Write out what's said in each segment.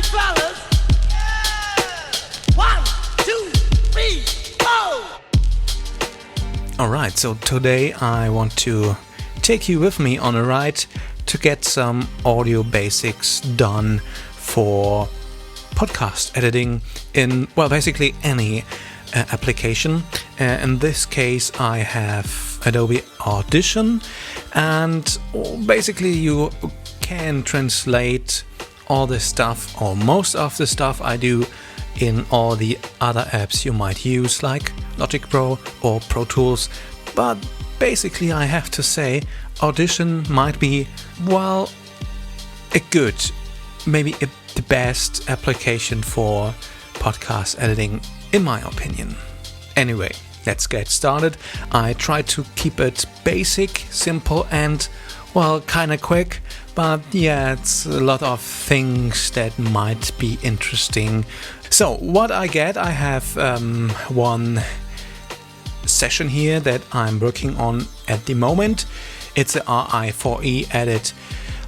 fellas. One, two, three, four. Alright, so today I want to take you with me on a ride to get some audio basics done for podcast editing in, well, basically any application. In this case I have Adobe Audition, and basically you can translate all this stuff, or most of the stuff I do, in all the other apps you might use like Logic Pro or Pro Tools. But basically I have to say Audition might be, well, a good, maybe the best application for podcast editing in my opinion. Anyway, let's get started. I try to keep it basic, simple and, well, kinda quick, but yeah, it's a lot of things that might be interesting. So what I get, I have one session here that I'm working on at the moment. It's a RI4E edit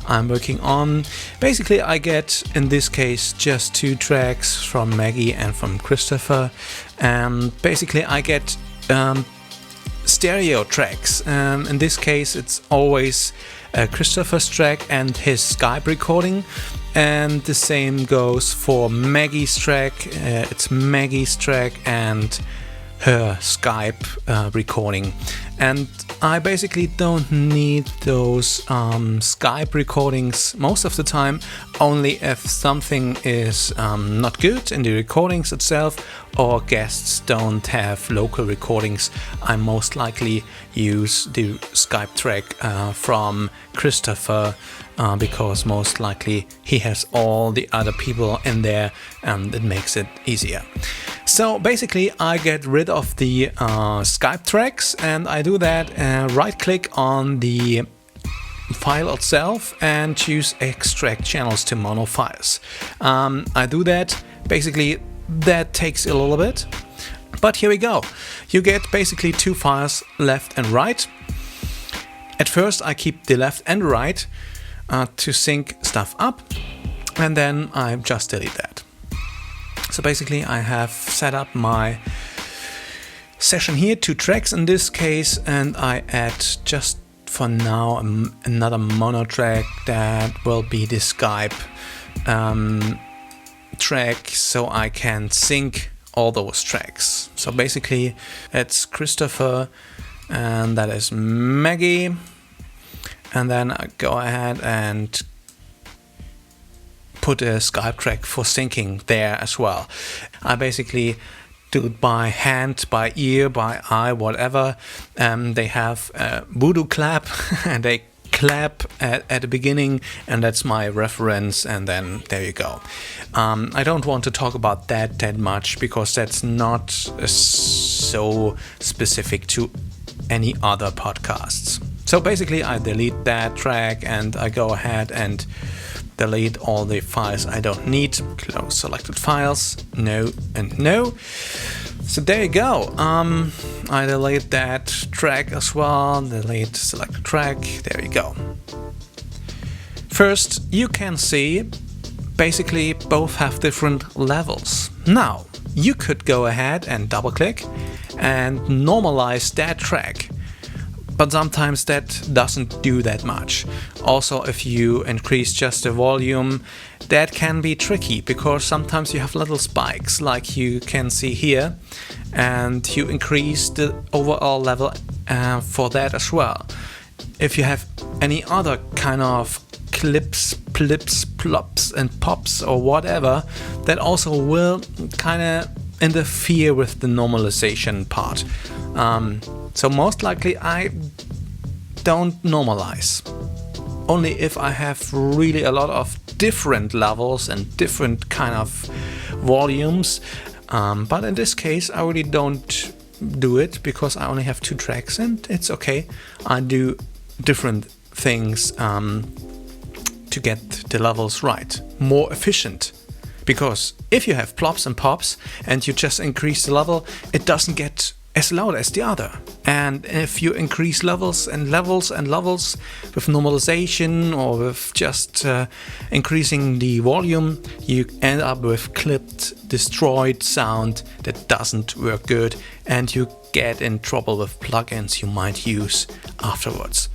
I'm working on. Basically I get, in this case, just 2 tracks from Maggie and from Christopher. Basically I get stereo tracks. In this case it's always Christopher's track and his Skype recording, and the same goes for Maggie's track. It's Maggie's track and her Skype recording, and I basically don't need those Skype recordings most of the time, only if something is not good in the recordings itself, or guests don't have local recordings. I most likely use the Skype track from Christopher because most likely he has all the other people in there and it makes it easier. So basically I get rid of the Skype tracks, and I do that right click on the file itself and choose extract channels to mono files. I do that, basically that takes a little bit, but here we go. You get basically 2 files, left and right. At first I keep the left and right to sync stuff up, and then I just delete that. So basically I have set up my session here, 2 tracks in this case, and I add just for now another mono track that will be the Skype track, so I can sync all those tracks. So basically it's Christopher and that is Maggie, and then I go ahead and put a Skype track for syncing there as well. I basically do it by hand, by ear, by eye, whatever. They have a voodoo clap and they clap at the beginning, and that's my reference, and then there you go. I don't want to talk about that much because that's not so specific to any other podcasts. So basically I delete that track and I go ahead and delete all the files I don't need. Close selected files, no and no. So there you go. I delete that track as well, delete selected track, there you go. First, you can see basically both have different levels. Now, you could go ahead and double click and normalize that track, but sometimes that doesn't do that much. Also, if you increase just the volume, that can be tricky because sometimes you have little spikes like you can see here, and you increase the overall level for that as well. If you have any other kind of clips, plips, plops and pops or whatever, that also will kind of interfere with the normalization part. So most likely I don't normalize. Only if I have really a lot of different levels and different kind of volumes. But in this case I really don't do it because I only have 2 tracks and it's okay. I do different things to get the levels right, more efficient. Because if you have plops and pops and you just increase the level, it doesn't get as loud as the other. And if you increase levels and levels and levels with normalization or with just increasing the volume, you end up with clipped, destroyed sound that doesn't work good, and you get in trouble with plugins you might use afterwards.